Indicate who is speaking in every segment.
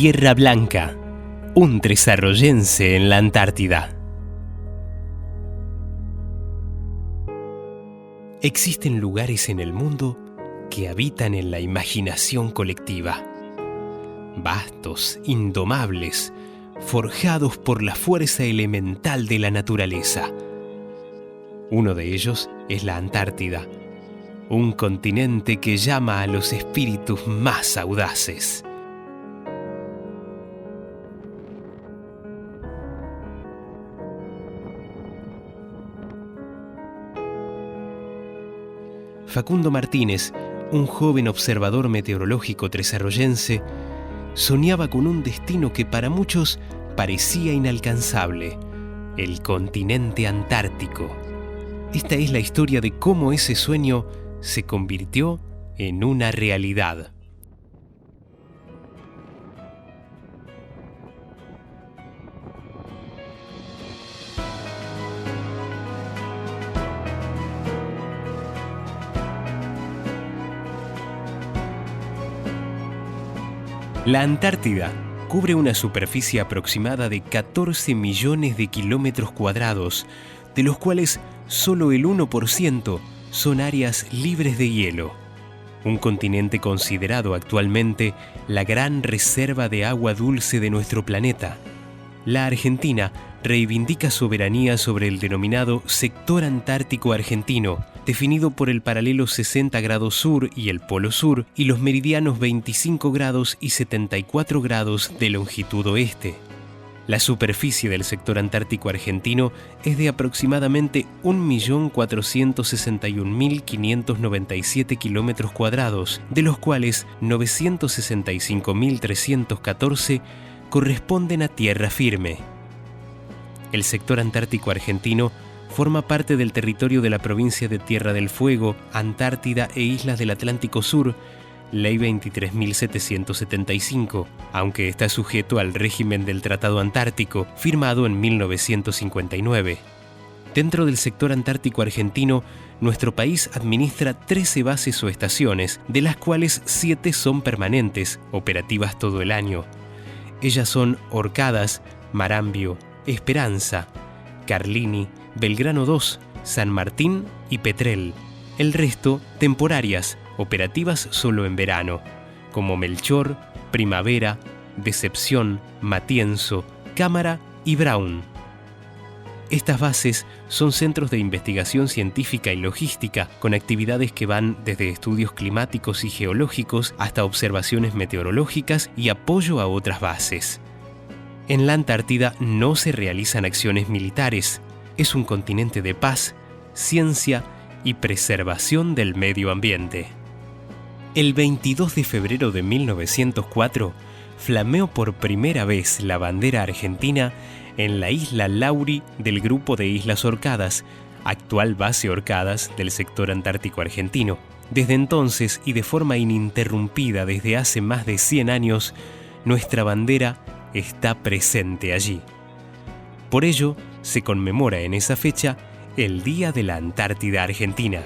Speaker 1: Tierra Blanca, un tresarroyense en la Antártida. Existen lugares en el mundo que habitan en la imaginación colectiva. Vastos, indomables, forjados por la fuerza elemental de la naturaleza. Uno de ellos es la Antártida, un continente que llama a los espíritus más audaces. Facundo Martínez, un joven observador meteorológico tresarroyense, soñaba con un destino que para muchos parecía inalcanzable: el continente antártico. Esta es la historia de cómo ese sueño se convirtió en una realidad. La Antártida cubre una superficie aproximada de 14 millones de kilómetros cuadrados, de los cuales solo el 1% son áreas libres de hielo. Un continente considerado actualmente la gran reserva de agua dulce de nuestro planeta. La Argentina reivindica soberanía sobre el denominado Sector Antártico Argentino, definido por el paralelo 60 grados sur y el polo sur y los meridianos 25 grados y 74 grados de longitud oeste. La superficie del sector antártico argentino es de aproximadamente 1.461.597 kilómetros cuadrados, de los cuales 965.314 corresponden a tierra firme. El sector antártico argentino forma parte del territorio de la provincia de Tierra del Fuego, Antártida e Islas del Atlántico Sur, Ley 23.775, aunque está sujeto al régimen del Tratado Antártico, firmado en 1959. Dentro del sector antártico argentino, nuestro país administra 13 bases o estaciones, de las cuales 7 son permanentes, operativas todo el año. Ellas son Orcadas, Marambio, Esperanza, Carlini, Belgrano II, San Martín y Petrel. El resto, temporarias, operativas solo en verano, como Melchor, Primavera, Decepción, Matienzo, Cámara y Brown. Estas bases son centros de investigación científica y logística, con actividades que van desde estudios climáticos y geológicos hasta observaciones meteorológicas y apoyo a otras bases. En la Antártida no se realizan acciones militares. Es un continente de paz, ciencia y preservación del medio ambiente. El 22 de febrero de 1904, flameó por primera vez la bandera argentina en la isla Laurie del grupo de Islas Orcadas, actual base Orcadas del sector antártico argentino. Desde entonces y de forma ininterrumpida desde hace más de 100 años, nuestra bandera está presente allí. Por ello, se conmemora en esa fecha el Día de la Antártida Argentina.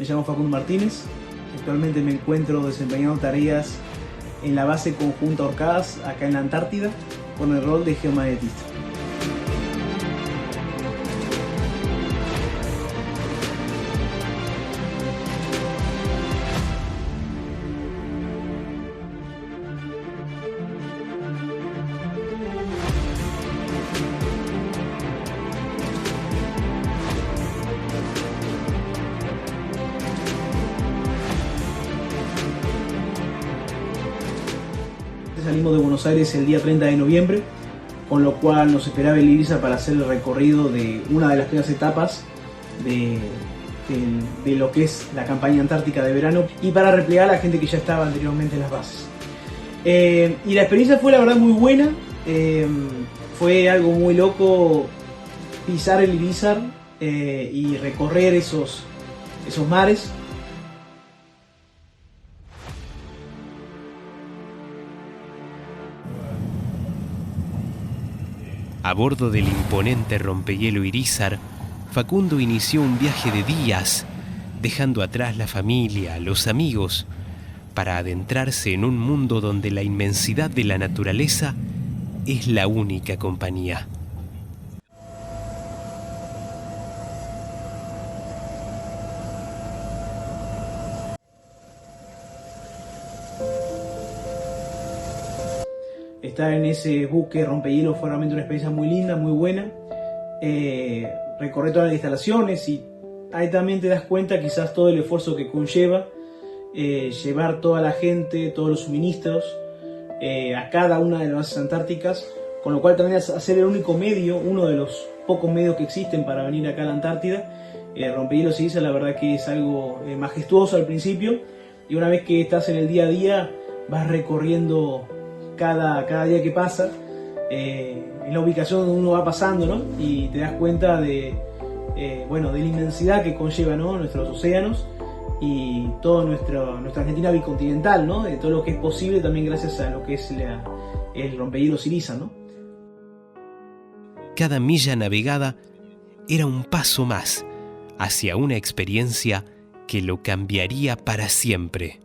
Speaker 2: llamo Facundo Martínez. Actualmente me encuentro desempeñando tareas en la base conjunta Orcadas, acá en la Antártida, con el rol de geomagnetista. Salimos de Buenos Aires el día 30 de noviembre, con lo cual nos esperaba el IRISA para hacer el recorrido de una de las primeras etapas de lo que es la campaña antártica de verano y para replegar a la gente que ya estaba anteriormente en las bases. Y la experiencia fue la verdad muy buena, fue algo muy loco pisar el Irizar y recorrer esos mares.
Speaker 1: A bordo del imponente rompehielo Irizar, Facundo inició un viaje de días, dejando atrás la familia, los amigos, para adentrarse en un mundo donde la inmensidad de la naturaleza es la única compañía.
Speaker 2: Estar en ese buque rompehielo fue realmente una experiencia muy linda, muy buena. Recorrer todas las instalaciones y ahí también te das cuenta quizás todo el esfuerzo que conlleva llevar toda la gente, todos los suministros a cada una de las bases antárticas, con lo cual también hacer el único medio, uno de los pocos medios que existen para venir acá a la Antártida. Rompehielos Irizar, la verdad que es algo majestuoso al principio, y una vez que estás en el día a día vas recorriendo cada día que pasa en la ubicación donde uno va pasando, ¿no? Y te das cuenta de la inmensidad que conlleva, ¿no?, nuestros océanos y toda nuestra Argentina bicontinental, ¿no?, de todo lo que es posible también gracias a lo que es el rompehielos Irizar, ¿no?
Speaker 1: Cada milla navegada era un paso más hacia una experiencia que lo cambiaría para siempre.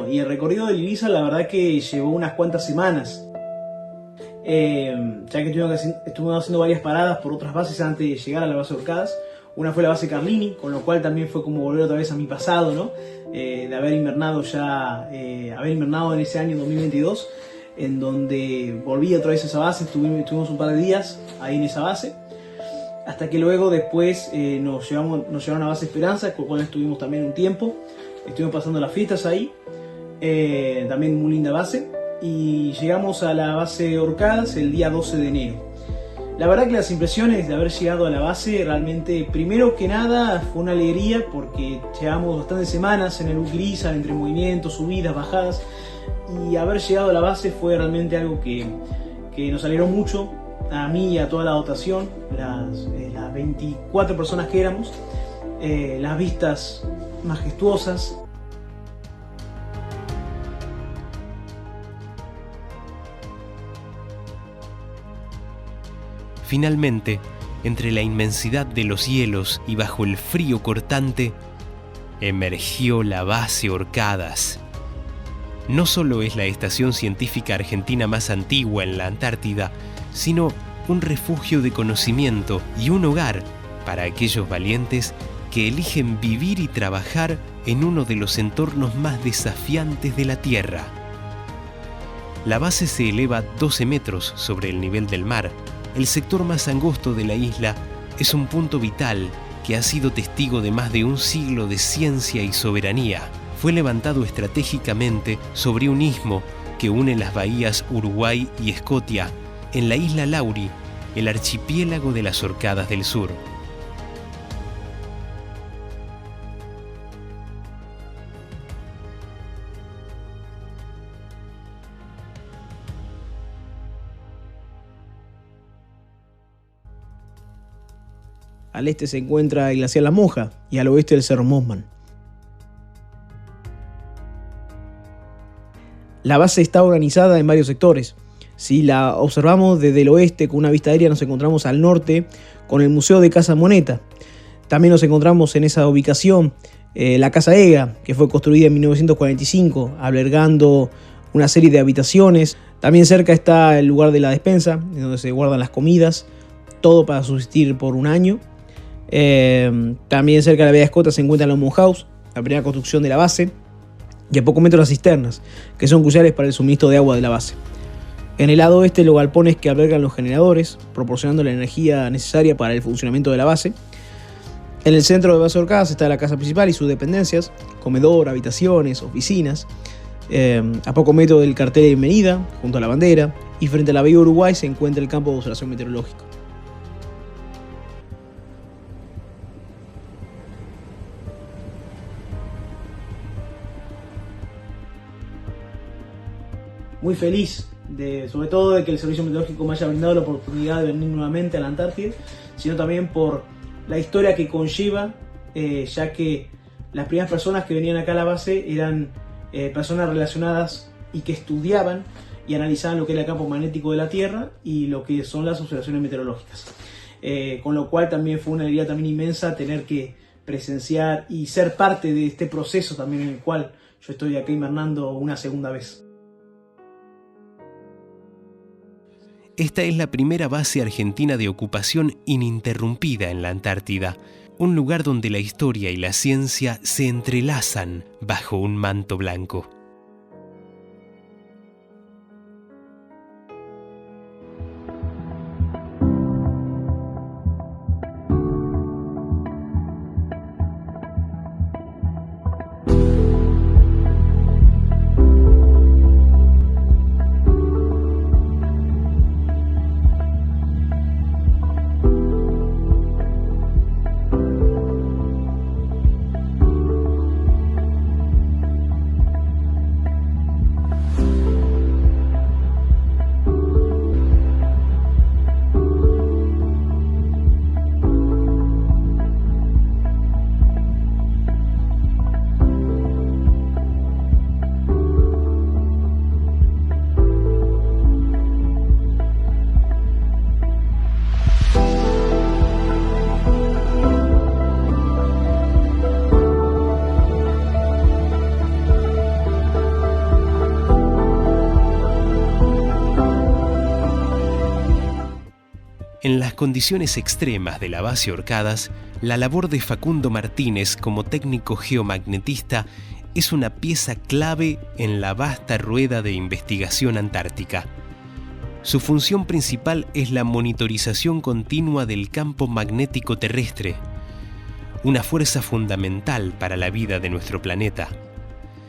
Speaker 2: Y el recorrido del Irizar la verdad que llevó unas cuantas semanas, ya que estuvimos haciendo varias paradas por otras bases antes de llegar a la base Orcadas. Una fue la base Carlini, con lo cual también fue como volver otra vez a mi pasado, ¿no? De haber invernado en ese año 2022, en donde volví otra vez a esa base. Estuvimos un par de días ahí en esa base, hasta que luego después nos llevaron a la base Esperanza, con la cual estuvimos también un tiempo. Estuvimos pasando las fiestas ahí, también muy linda base, y llegamos a la base Orcadas el día 12 de enero. La verdad que las impresiones de haber llegado a la base realmente, primero que nada, fue una alegría porque llevamos bastantes semanas en el buque Irizar, entre movimientos, subidas, bajadas, y haber llegado a la base fue realmente algo que nos alegró mucho a mí y a toda la dotación, las 24 personas que éramos, las vistas majestuosas.
Speaker 1: Finalmente, entre la inmensidad de los hielos y bajo el frío cortante, emergió la base Orcadas. No solo es la estación científica argentina más antigua en la Antártida, sino un refugio de conocimiento y un hogar para aquellos valientes que eligen vivir y trabajar en uno de los entornos más desafiantes de la Tierra. La base se eleva 12 metros sobre el nivel del mar. El sector más angosto de la isla es un punto vital que ha sido testigo de más de un siglo de ciencia y soberanía. Fue levantado estratégicamente sobre un istmo que une las bahías Uruguay y Scotia, en la isla Laurie, el archipiélago de las Orcadas del Sur.
Speaker 2: Al este se encuentra el glaciar La Moja y al oeste el Cerro Mossman. La base está organizada en varios sectores. Si la observamos desde el oeste con una vista aérea, nos encontramos al norte con el Museo de Casa Moneta. También nos encontramos en esa ubicación la Casa Ega, que fue construida en 1945, albergando una serie de habitaciones. También cerca está el lugar de la despensa, donde se guardan las comidas, todo para subsistir por un año. También cerca de la Vía Escota se encuentra el Longmont House, la primera construcción de la base, y a poco metro las cisternas, que son cruciales para el suministro de agua de la base. En el lado oeste, los galpones que albergan los generadores, proporcionando la energía necesaria para el funcionamiento de la base. En el centro de Base Orcadas está la casa principal y sus dependencias, comedor, habitaciones, oficinas. A poco metro del cartel de bienvenida, junto a la bandera, y frente a la Bahía Uruguay se encuentra el campo de observación meteorológico. Muy feliz, sobre todo de que el Servicio Meteorológico me haya brindado la oportunidad de venir nuevamente a la Antártida, sino también por la historia que conlleva, ya que las primeras personas que venían acá a la base eran personas relacionadas y que estudiaban y analizaban lo que era el campo magnético de la Tierra y lo que son las observaciones meteorológicas. Con lo cual también fue una alegría también inmensa tener que presenciar y ser parte de este proceso también en el cual yo estoy acá invernando una segunda vez.
Speaker 1: Esta es la primera base argentina de ocupación ininterrumpida en la Antártida, un lugar donde la historia y la ciencia se entrelazan bajo un manto blanco. En las condiciones extremas de la base Orcadas, la labor de Facundo Martínez como técnico geomagnetista es una pieza clave en la vasta rueda de investigación antártica. Su función principal es la monitorización continua del campo magnético terrestre, una fuerza fundamental para la vida de nuestro planeta.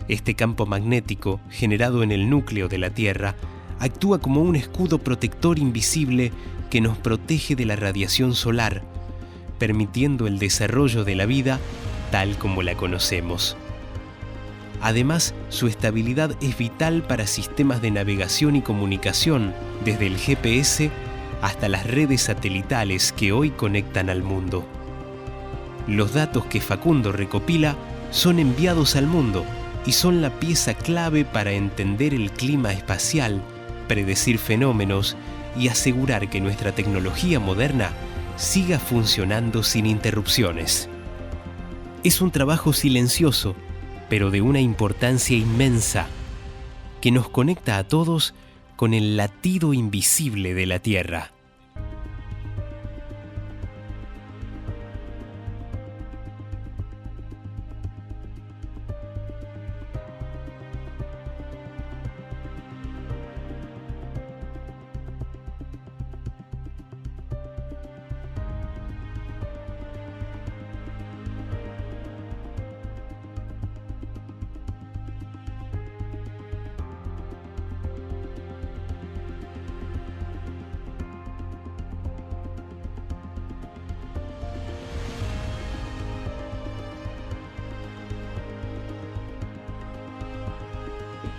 Speaker 1: Este campo magnético, generado en el núcleo de la Tierra, actúa como un escudo protector invisible que nos protege de la radiación solar, permitiendo el desarrollo de la vida tal como la conocemos. Además, su estabilidad es vital para sistemas de navegación y comunicación, desde el GPS hasta las redes satelitales que hoy conectan al mundo. Los datos que Facundo recopila son enviados al mundo y son la pieza clave para entender el clima espacial, predecir fenómenos y asegurar que nuestra tecnología moderna siga funcionando sin interrupciones. Es un trabajo silencioso, pero de una importancia inmensa, que nos conecta a todos con el latido invisible de la Tierra.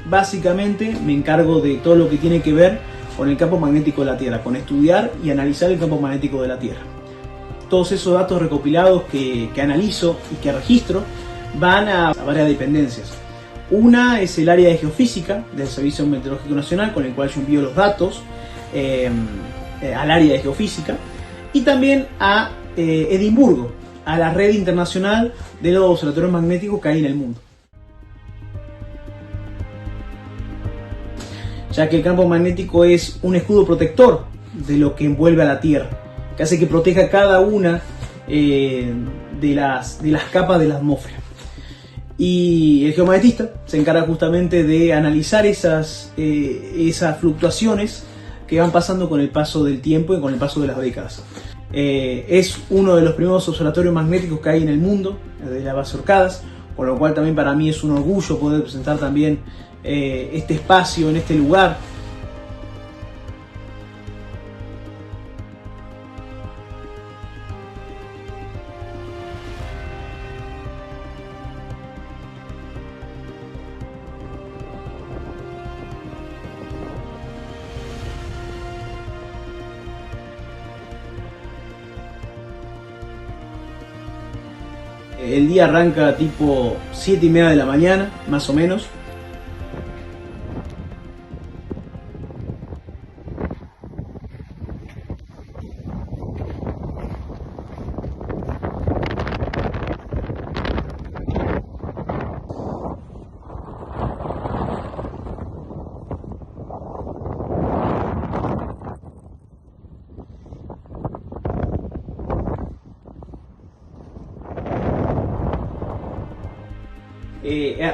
Speaker 2: Básicamente me encargo de todo lo que tiene que ver con el campo magnético de la Tierra, con estudiar y analizar el campo magnético de la Tierra. todos esos datos recopilados que analizo y que registro van a varias dependencias. Una es el área de geofísica del Servicio Meteorológico Nacional, con el cual yo envío los datos al área de geofísica, y también a Edimburgo, a la red internacional de los observatorios magnéticos que hay en el mundo. Ya que el campo magnético es un escudo protector de lo que envuelve a la Tierra, que hace que proteja cada una de las capas de la atmósfera. Y el geomagnetista se encarga justamente de analizar esas fluctuaciones que van pasando con el paso del tiempo y con el paso de las décadas. Es uno de los primeros observatorios magnéticos que hay en el mundo, de la base Orcadas, con lo cual también para mí es un orgullo poder presentar también este espacio en este lugar. El día arranca tipo 7:30 de la mañana, más o menos.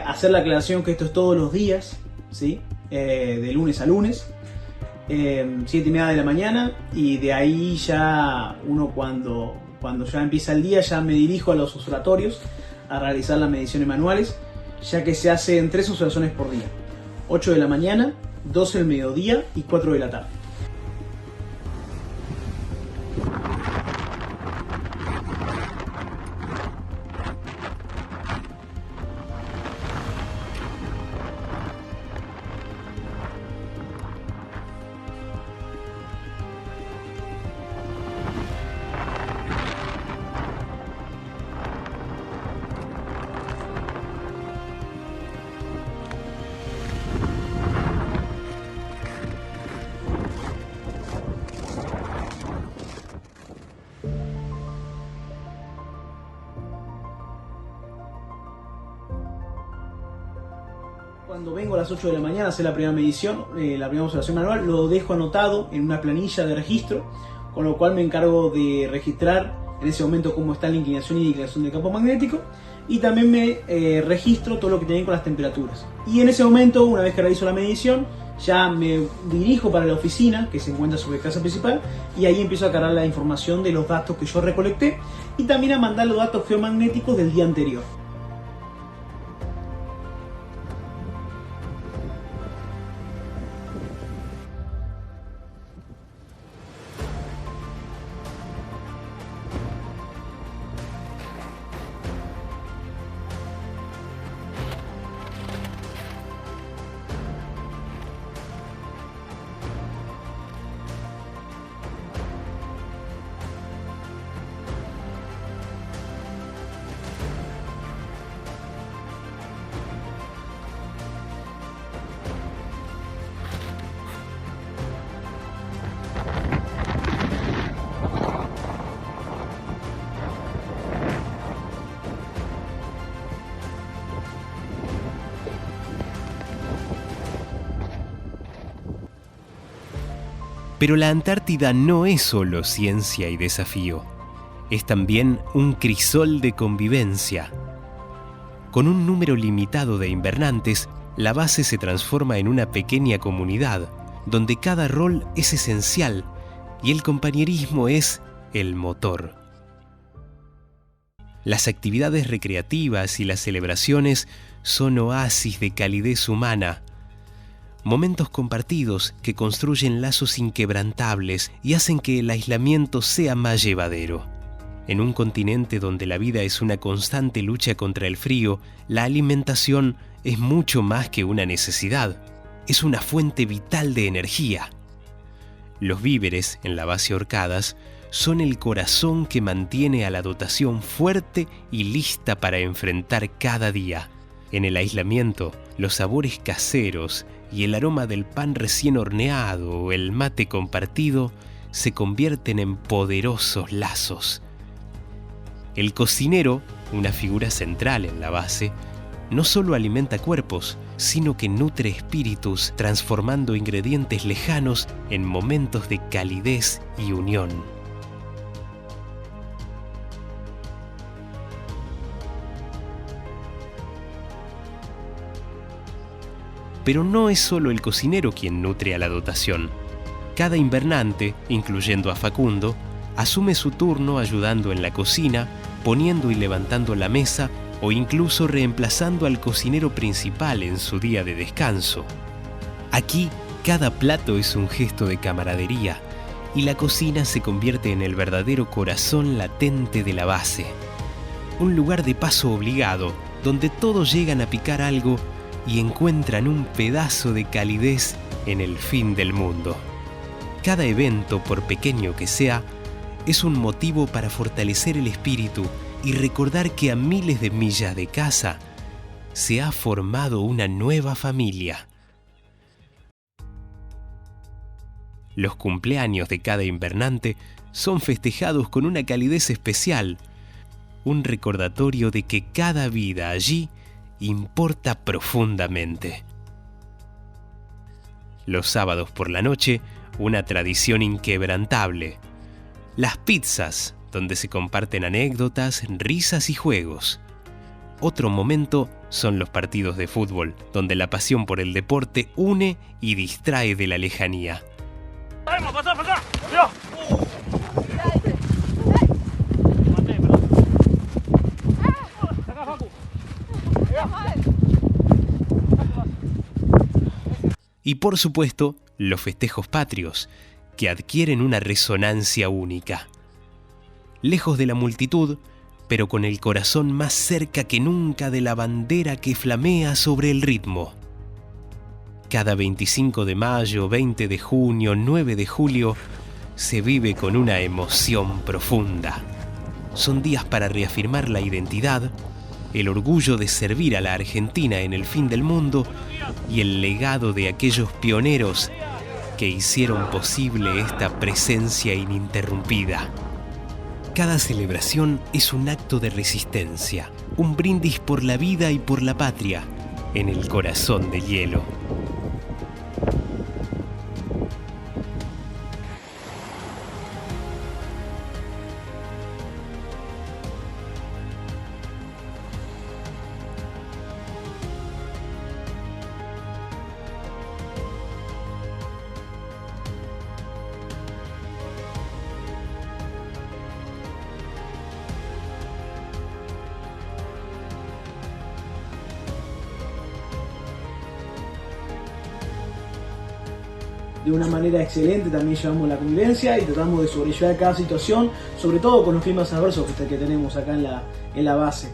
Speaker 2: Hacer la aclaración que esto es todos los días, ¿sí? De lunes a lunes, 7:30 de la mañana, y de ahí ya uno cuando ya empieza el día ya me dirijo a los observatorios a realizar las mediciones manuales, ya que se hacen 3 observaciones por día: 8 de la mañana, 12 del mediodía y 4 de la tarde. Cuando vengo a las 8 de la mañana a hacer la primera medición, la primera observación manual, lo dejo anotado en una planilla de registro, con lo cual me encargo de registrar en ese momento cómo está la inclinación y declinación del campo magnético, y también me registro todo lo que tiene con las temperaturas. Y en ese momento, una vez que realizo la medición, ya me dirijo para la oficina que se encuentra sobre casa principal, y ahí empiezo a cargar la información de los datos que yo recolecté y también a mandar los datos geomagnéticos del día anterior.
Speaker 1: Pero la Antártida no es solo ciencia y desafío, es también un crisol de convivencia. Con un número limitado de invernantes, la base se transforma en una pequeña comunidad, donde cada rol es esencial y el compañerismo es el motor. Las actividades recreativas y las celebraciones son oasis de calidez humana, momentos compartidos que construyen lazos inquebrantables y hacen que el aislamiento sea más llevadero. En un continente donde la vida es una constante lucha contra el frío, la alimentación es mucho más que una necesidad, es una fuente vital de energía. Los víveres en la base Orcadas son el corazón que mantiene a la dotación fuerte y lista para enfrentar cada día. En el aislamiento, los sabores caseros y el aroma del pan recién horneado o el mate compartido se convierten en poderosos lazos. El cocinero, una figura central en la base, no solo alimenta cuerpos, sino que nutre espíritus, transformando ingredientes lejanos en momentos de calidez y unión. Pero no es solo el cocinero quien nutre a la dotación. Cada invernante, incluyendo a Facundo, asume su turno ayudando en la cocina, poniendo y levantando la mesa o incluso reemplazando al cocinero principal en su día de descanso. Aquí, cada plato es un gesto de camaradería y la cocina se convierte en el verdadero corazón latente de la base. Un lugar de paso obligado, donde todos llegan a picar algo y encuentran un pedazo de calidez en el fin del mundo. Cada evento, por pequeño que sea, es un motivo para fortalecer el espíritu y recordar que a miles de millas de casa se ha formado una nueva familia. Los cumpleaños de cada invernante son festejados con una calidez especial, un recordatorio de que cada vida allí importa profundamente. Los sábados por la noche, una tradición inquebrantable. Las pizzas, donde se comparten anécdotas, risas y juegos. Otro momento son los partidos de fútbol, donde la pasión por el deporte une y distrae de la lejanía.
Speaker 3: ¡Vamos, pasá! ¡Mira!
Speaker 1: Y por supuesto, los festejos patrios, que adquieren una resonancia única. Lejos de la multitud, pero con el corazón más cerca que nunca de la bandera que flamea sobre el ritmo. Cada 25 de mayo, 20 de junio, 9 de julio, se vive con una emoción profunda. Son días para reafirmar la identidad, el orgullo de servir a la Argentina en el fin del mundo y el legado de aquellos pioneros que hicieron posible esta presencia ininterrumpida. Cada celebración es un acto de resistencia, un brindis por la vida y por la patria, en el corazón de hielo.
Speaker 2: De una manera excelente también llevamos la convivencia y tratamos de sobrellevar cada situación, sobre todo con los climas adversos que tenemos acá en la base.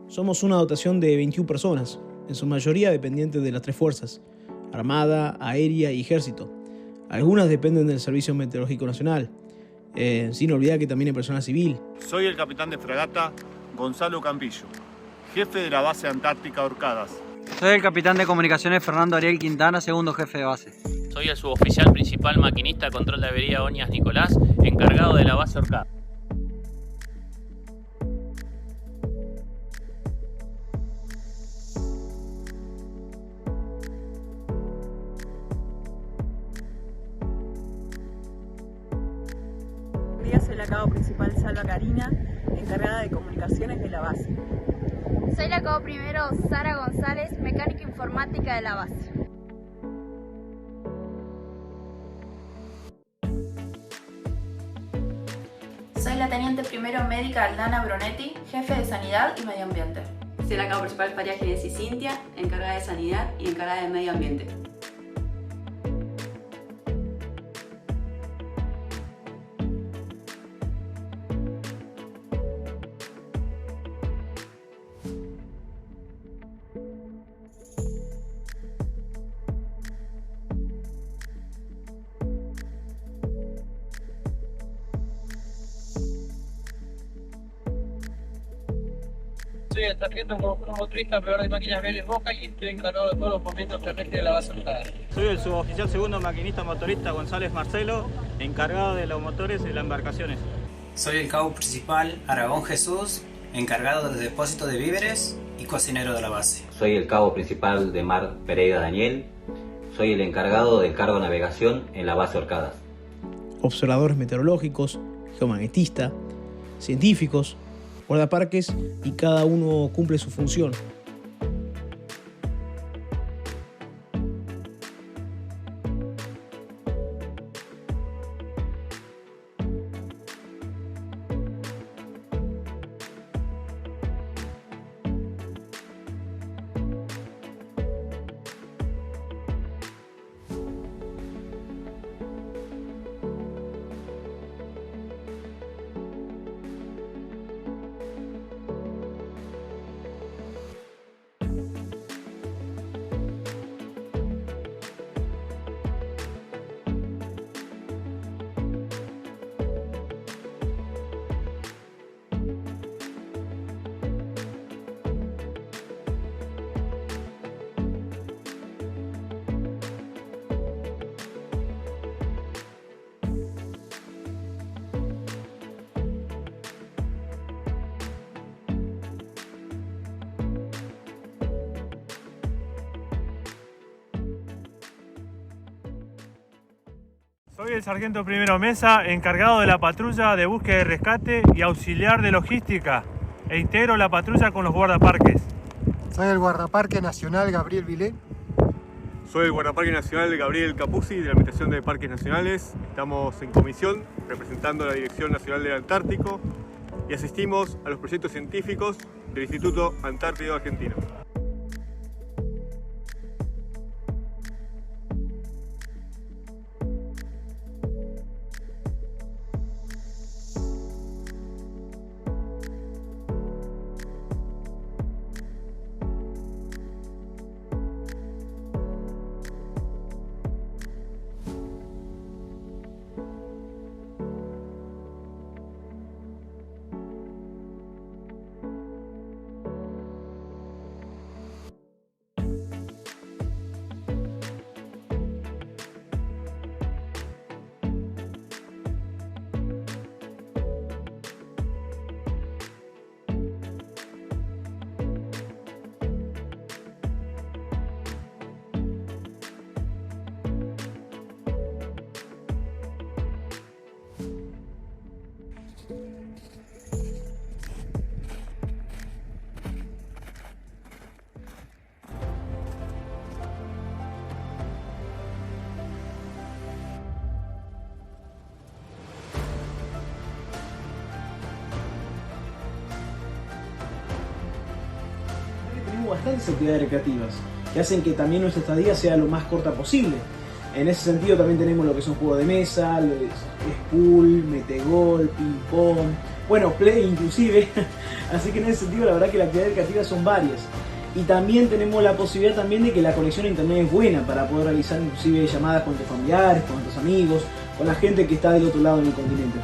Speaker 2: Somos una dotación de 21 personas, en su mayoría dependientes de las tres fuerzas, Armada, Aérea y Ejército. Algunas dependen del Servicio Meteorológico Nacional, sin olvidar que también hay personal civil.
Speaker 4: Soy el capitán de fragata Gonzalo Campillo, jefe de la base antártica Orcadas.
Speaker 5: Soy el capitán de comunicaciones Fernando Ariel Quintana, segundo jefe de base.
Speaker 6: Soy el suboficial principal maquinista control de avería Oñas Nicolás, encargado de la base Orcadas.
Speaker 7: Soy la cabo principal Salva Karina, encargada de comunicaciones de la base.
Speaker 8: Soy la cabo primero Sara González, mecánica informática de la base.
Speaker 9: Soy la teniente primero médica Aldana Brunetti, jefe de Sanidad y Medio Ambiente.
Speaker 10: Soy la cabo principal Faria Ginés y Cintia, encargada de Sanidad y encargada de Medio Ambiente.
Speaker 5: soy el sargento motorista operador de máquinas Vélez Boca y estoy encargado de todos los movimientos terrestres de la base Orcadas.
Speaker 3: Soy el suboficial segundo maquinista motorista González Marcelo, encargado de los motores y las embarcaciones.
Speaker 10: Soy el cabo principal Aragón Jesús, encargado del depósito de víveres y cocinero de la base.
Speaker 11: Soy el cabo principal de Mar Pereira Daniel. Soy el encargado del cargo de navegación en la base Orcadas.
Speaker 2: Observadores meteorológicos, geomagnetistas, científicos, guardaparques y cada uno cumple su función.
Speaker 3: Soy el sargento primero Mesa, encargado de la patrulla de búsqueda y rescate y auxiliar de logística, e integro la patrulla con los guardaparques.
Speaker 12: Soy el guardaparque nacional Gabriel Vilé.
Speaker 4: Soy el guardaparque nacional Gabriel Capuzzi, de la Administración de Parques Nacionales. Estamos en comisión representando a la Dirección Nacional del Antártico y asistimos a los proyectos científicos del Instituto Antártico Argentino.
Speaker 2: Bastantes actividades recreativas que hacen que también nuestra estadía sea lo más corta posible. En ese sentido también tenemos lo que son juegos de mesa, pool, metegol, ping pong, bueno, play inclusive. Así que en ese sentido la verdad que las actividades recreativas son varias. Y también tenemos la posibilidad también de que la conexión a internet es buena para poder realizar inclusive llamadas con tus familiares, con tus amigos, con la gente que está del otro lado del continente.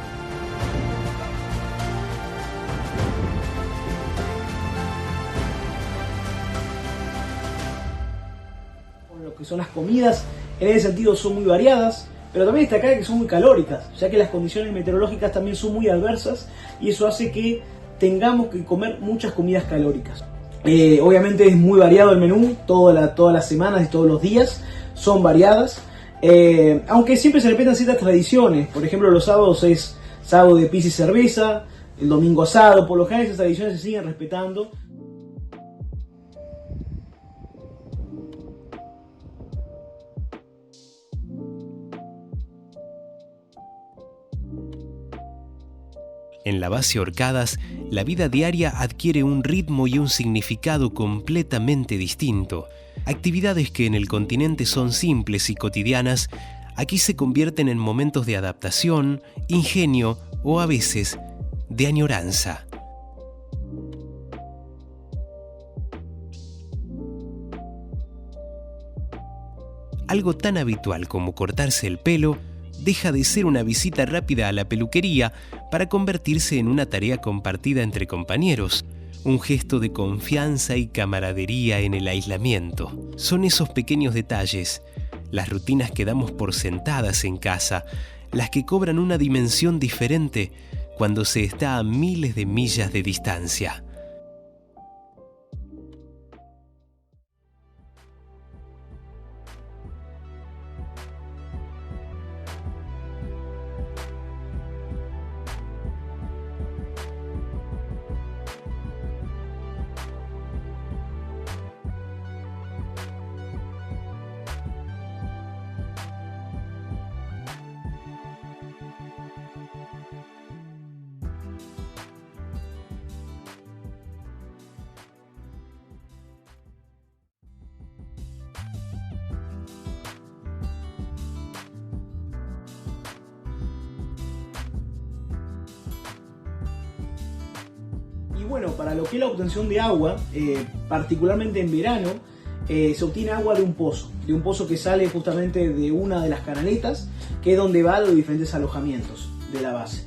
Speaker 2: Lo que son las comidas, en ese sentido son muy variadas, pero también destacar que son muy calóricas, ya que las condiciones meteorológicas también son muy adversas y eso hace que tengamos que comer muchas comidas calóricas. Obviamente es muy variado el menú, todas las semanas y todos los días son variadas, aunque siempre se respetan ciertas tradiciones. Por ejemplo, los sábados es sábado de pizza y cerveza, el domingo asado. Por lo general esas tradiciones se siguen respetando.
Speaker 1: En la base Orcadas, la vida diaria adquiere un ritmo y un significado completamente distinto. Actividades que en el continente son simples y cotidianas, aquí se convierten en momentos de adaptación, ingenio o a veces de añoranza. Algo tan habitual como cortarse el pelo deja de ser una visita rápida a la peluquería para convertirse en una tarea compartida entre compañeros, un gesto de confianza y camaradería en el aislamiento. Son esos pequeños detalles, las rutinas que damos por sentadas en casa, las que cobran una dimensión diferente cuando se está a miles de millas de distancia.
Speaker 2: Y bueno, para lo que es la obtención de agua, particularmente en verano, se obtiene agua de un pozo que sale justamente de una de las canaletas, que es donde va a los diferentes alojamientos de la base.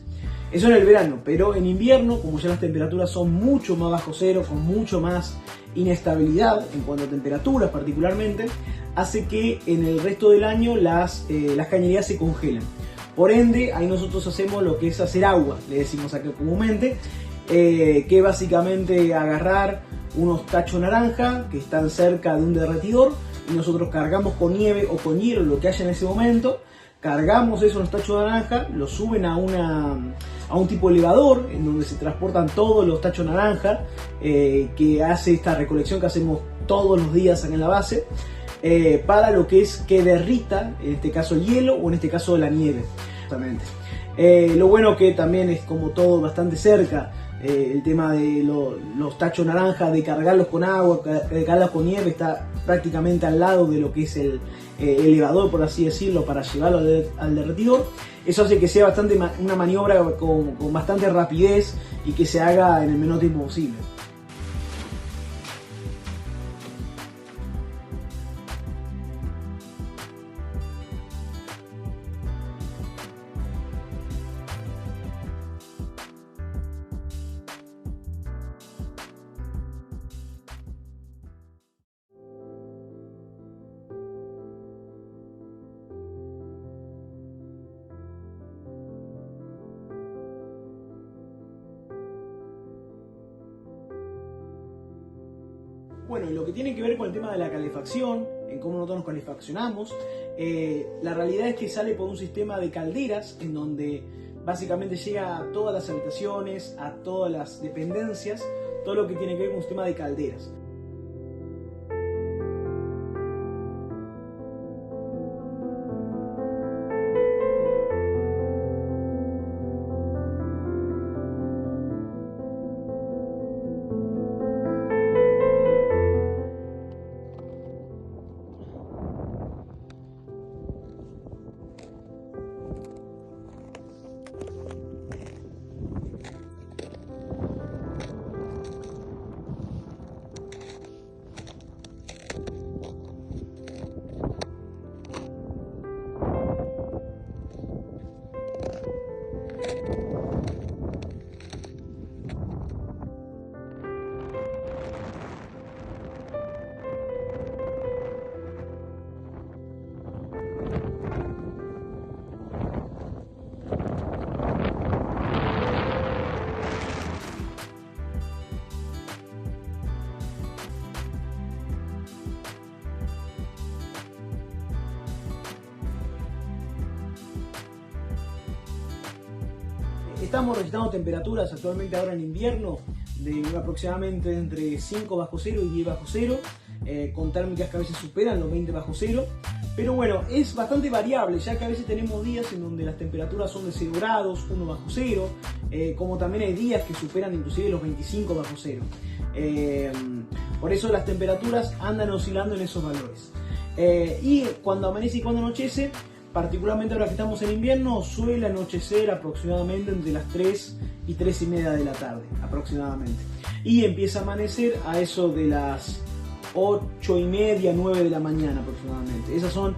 Speaker 2: Eso en el verano, pero en invierno, como ya las temperaturas son mucho más bajo cero, con mucho más inestabilidad en cuanto a temperaturas particularmente, hace que en el resto del año las cañerías se congelan. Por ende, ahí nosotros hacemos lo que es hacer agua, le decimos acá comúnmente, que básicamente agarrar unos tachos naranja que están cerca de un derretidor y nosotros cargamos con nieve o con hielo, lo que haya en ese momento, cargamos eso en los tachos naranja, los suben a un tipo de elevador en donde se transportan todos los tachos naranja, que hace esta recolección que hacemos todos los días acá en la base, para lo que es que derrita, en este caso el hielo o en este caso la nieve. Justamente. Lo bueno que también es como todo bastante cerca, el tema de los tachos naranja, de cargarlos con agua, de cargarlos con nieve, está prácticamente al lado de lo que es el elevador, por así decirlo, para llevarlo al derretidor. Eso hace que sea una maniobra con bastante rapidez y que se haga en el menor tiempo posible. Bueno, y lo que tiene que ver con el tema de la calefacción, en cómo nosotros nos calefaccionamos, la realidad es que sale por un sistema de calderas en donde básicamente llega a todas las habitaciones, a todas las dependencias, todo lo que tiene que ver con un sistema de calderas. Estamos registrando temperaturas actualmente ahora en invierno de aproximadamente entre 5 bajo cero y 10 bajo cero, con térmicas que a veces superan los 20 bajo cero. Pero bueno, es bastante variable, ya que a veces tenemos días en donde las temperaturas son de 0 grados, 1 bajo cero, como también hay días que superan inclusive los 25 bajo cero. Por eso las temperaturas andan oscilando en esos valores. Y cuando amanece y cuando anochece, particularmente ahora que estamos en invierno, suele anochecer aproximadamente entre las 3 y 3:30 de la tarde, aproximadamente. Y empieza a amanecer a eso de las 8:30, 9 de la mañana aproximadamente. Esas son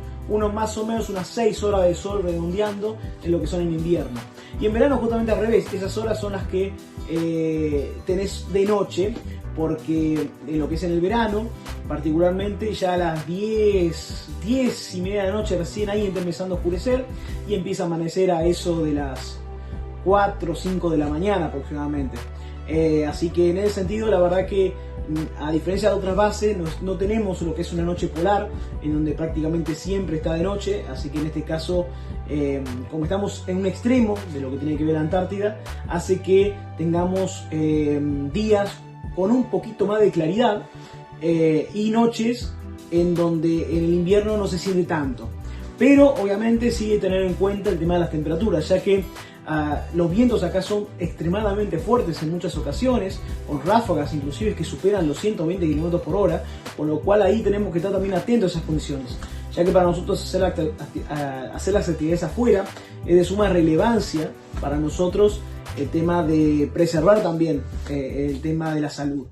Speaker 2: más o menos unas 6 horas de sol redondeando en lo que son en invierno. Y en verano justamente al revés, esas horas son las que tenés de noche, porque en lo que es en el verano, particularmente ya a las 10:30 de la noche recién ahí está empezando a oscurecer y empieza a amanecer a eso de las 4 o 5 de la mañana aproximadamente. Así que en ese sentido la verdad que a diferencia de otras bases no tenemos lo que es una noche polar en donde prácticamente siempre está de noche, así que en este caso como estamos en un extremo de lo que tiene que ver la Antártida, hace que tengamos días con un poquito más de claridad y noches en donde en el invierno no se siente tanto, pero obviamente sí hay que tener en cuenta el tema de las temperaturas, ya que los vientos acá son extremadamente fuertes en muchas ocasiones, con ráfagas inclusive que superan los 120 km por hora, con lo cual ahí tenemos que estar también atentos a esas condiciones, ya que para nosotros hacer las actividades afuera es de suma relevancia para nosotros el tema de preservar también el tema de la salud.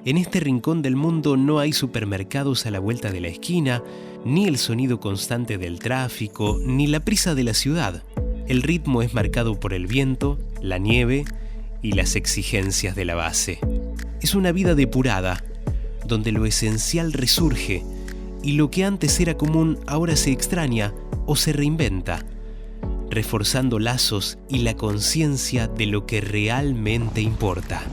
Speaker 1: En este rincón del mundo no hay supermercados a la vuelta de la esquina, ni el sonido constante del tráfico, ni la prisa de la ciudad. El ritmo es marcado por el viento, la nieve y las exigencias de la base. Es una vida depurada, donde lo esencial resurge y lo que antes era común ahora se extraña o se reinventa, reforzando lazos y la conciencia de lo que realmente importa.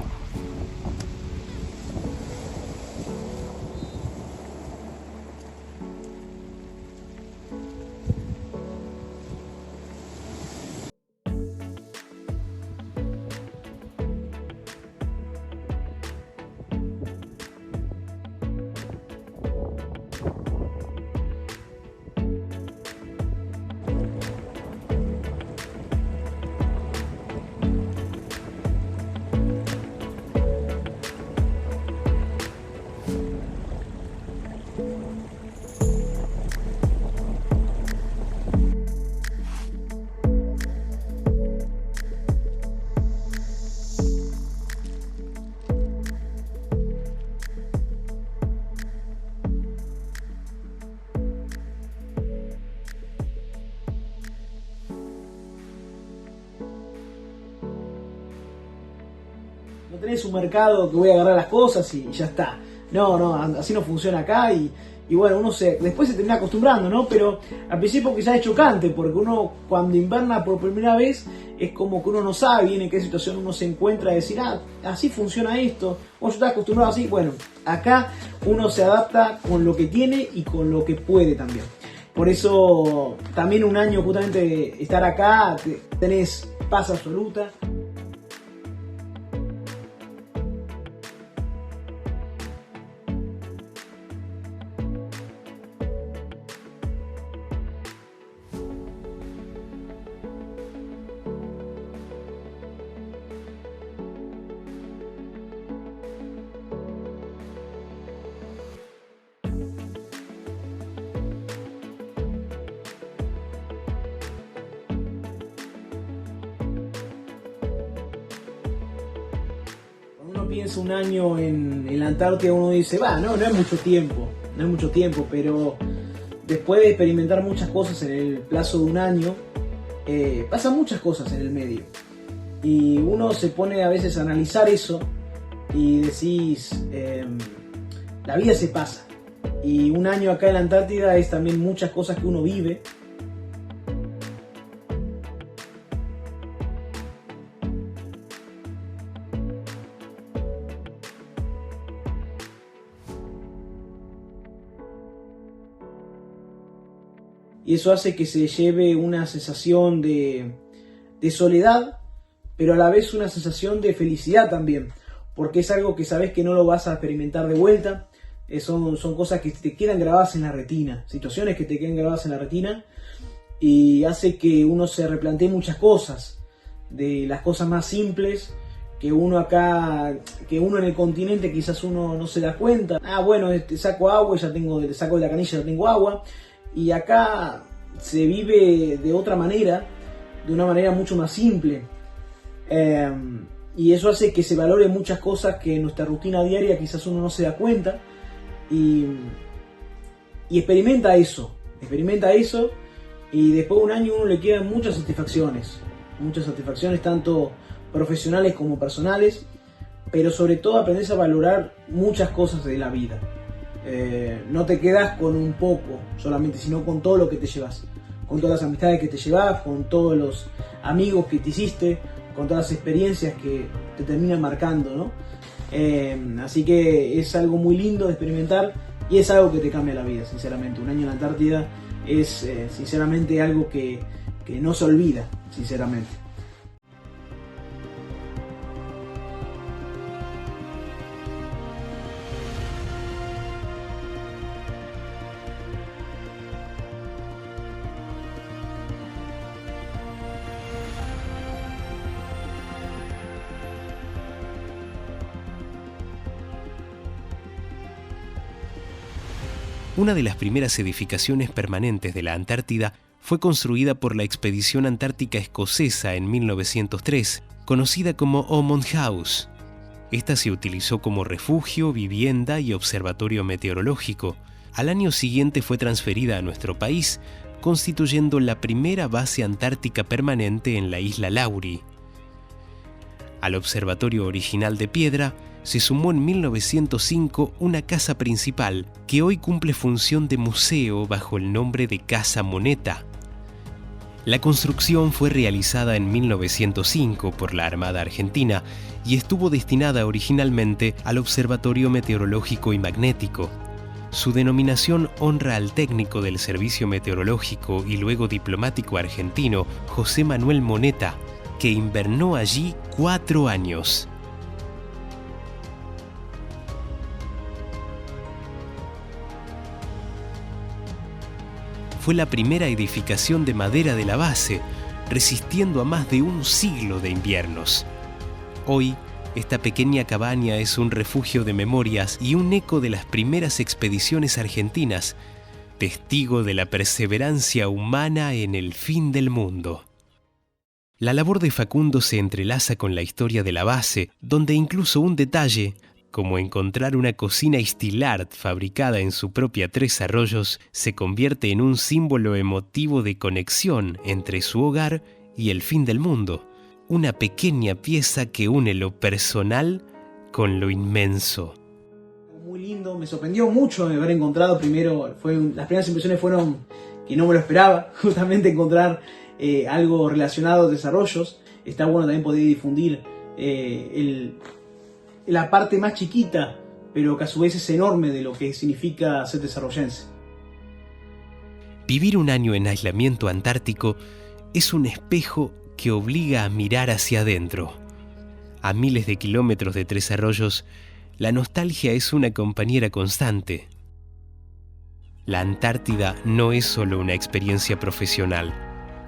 Speaker 2: No tenés un mercado que voy a agarrar las cosas y ya está. No, así no funciona acá y bueno, uno después se termina acostumbrando, ¿no? Pero al principio quizás es chocante, porque uno cuando inverna por primera vez es como que uno no sabe bien en qué situación uno se encuentra, de decir, así funciona esto, o yo estaba acostumbrado así. Bueno, acá uno se adapta con lo que tiene y con lo que puede también. Por eso también un año justamente estar acá, tenés paz absoluta. Piensa un año en la Antártida, uno dice, no es mucho tiempo, pero después de experimentar muchas cosas en el plazo de un año, pasan muchas cosas en el medio. Y uno se pone a veces a analizar eso y decís, la vida se pasa. Y un año acá en la Antártida es también muchas cosas que uno vive. Y eso hace que se lleve una sensación de soledad, pero a la vez una sensación de felicidad también, porque es algo que sabes que no lo vas a experimentar de vuelta. Son cosas que te quedan grabadas en la retina, situaciones que te quedan grabadas en la retina, y hace que uno se replantee muchas cosas, de las cosas más simples que uno acá, que uno en el continente quizás uno no se da cuenta. Bueno, saco agua, saco de la canilla, ya tengo agua. Y acá se vive de otra manera, de una manera mucho más simple. Y eso hace que se valore muchas cosas que en nuestra rutina diaria quizás uno no se da cuenta. Y experimenta eso. Y después de un año uno le quedan muchas satisfacciones tanto profesionales como personales, pero sobre todo aprendes a valorar muchas cosas de la vida. No te quedas con un poco solamente, sino con todo lo que te llevas, con todas las amistades que te llevas, con todos los amigos que te hiciste, con todas las experiencias que te terminan marcando, ¿no? Así que es algo muy lindo de experimentar y es algo que te cambia la vida, sinceramente. Un año en la Antártida es sinceramente algo que no se olvida, sinceramente.
Speaker 1: Una de las primeras edificaciones permanentes de la Antártida fue construida por la Expedición Antártica Escocesa en 1903, conocida como Ormond House. Esta se utilizó como refugio, vivienda y observatorio meteorológico. Al año siguiente fue transferida a nuestro país, constituyendo la primera base antártica permanente en la isla Laurie. Al observatorio original de piedra se sumó en 1905 una casa principal que hoy cumple función de museo bajo el nombre de Casa Moneta. La construcción fue realizada en 1905 por la Armada Argentina y estuvo destinada originalmente al Observatorio Meteorológico y Magnético. Su denominación honra al técnico del Servicio Meteorológico y luego diplomático argentino José Manuel Moneta, que invernó allí 4 años. Fue la primera edificación de madera de la base, resistiendo a más de un siglo de inviernos. Hoy, esta pequeña cabaña es un refugio de memorias y un eco de las primeras expediciones argentinas, testigo de la perseverancia humana en el fin del mundo. La labor de Facundo se entrelaza con la historia de la base, donde incluso un detalle, como encontrar una cocina Stillart fabricada en su propia Tres Arroyos, se convierte en un símbolo emotivo de conexión entre su hogar y el fin del mundo. Una pequeña pieza que une lo personal con lo inmenso.
Speaker 2: Muy lindo, me sorprendió mucho haber encontrado las primeras impresiones fueron que no me lo esperaba, justamente encontrar algo relacionado a desarrollos. Está bueno también poder difundir la parte más chiquita, pero que a su vez es enorme de lo que significa ser desarrollense.
Speaker 1: Vivir un año en aislamiento antártico es un espejo que obliga a mirar hacia adentro. A miles de kilómetros de Tres Arroyos, la nostalgia es una compañera constante. La Antártida no es solo una experiencia profesional,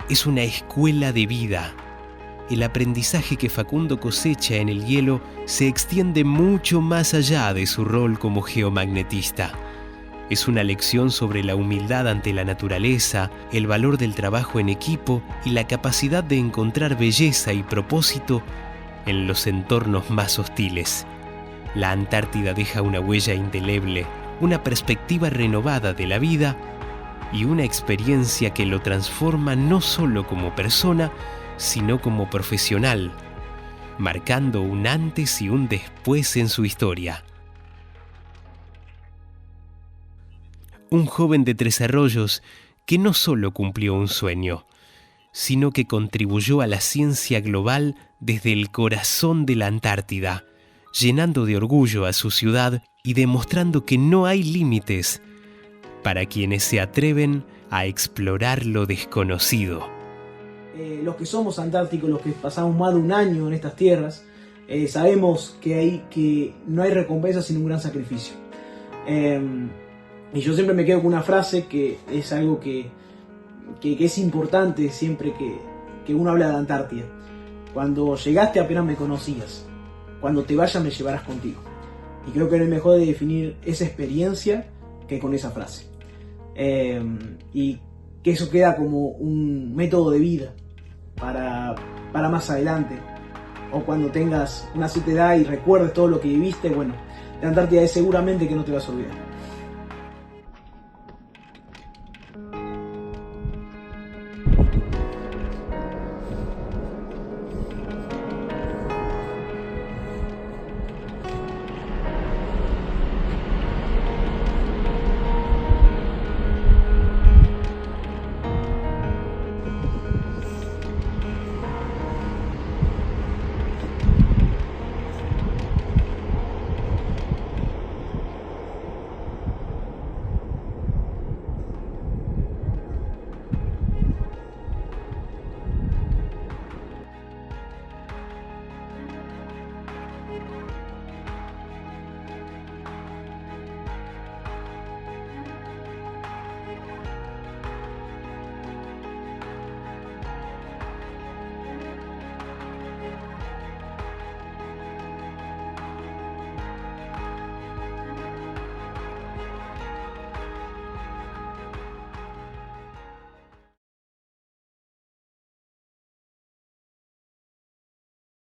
Speaker 1: es una escuela de vida. El aprendizaje que Facundo cosecha en el hielo se extiende mucho más allá de su rol como geomagnetista. Es una lección sobre la humildad ante la naturaleza, el valor del trabajo en equipo y la capacidad de encontrar belleza y propósito en los entornos más hostiles. La Antártida deja una huella indeleble, una perspectiva renovada de la vida y una experiencia que lo transforma no solo como persona, sino como profesional, marcando un antes y un después en su historia. Un joven de Tres Arroyos que no solo cumplió un sueño, sino que contribuyó a la ciencia global desde el corazón de la Antártida, llenando de orgullo a su ciudad y demostrando que no hay límites para quienes se atreven a explorar lo desconocido.
Speaker 2: Los que somos antárticos, los que pasamos más de un año en estas tierras, sabemos que no hay recompensa sin un gran sacrificio. Y yo siempre me quedo con una frase que es algo que es importante siempre que uno habla de Antártida. Cuando llegaste apenas me conocías, cuando te vayas me llevarás contigo. Y creo que no hay mejor de definir esa experiencia que con esa frase. Y que eso queda como un método de vida para más adelante. O cuando tengas una cierta edad y recuerdes todo lo que viviste, bueno, la Antártida es seguramente que no te vas a olvidar.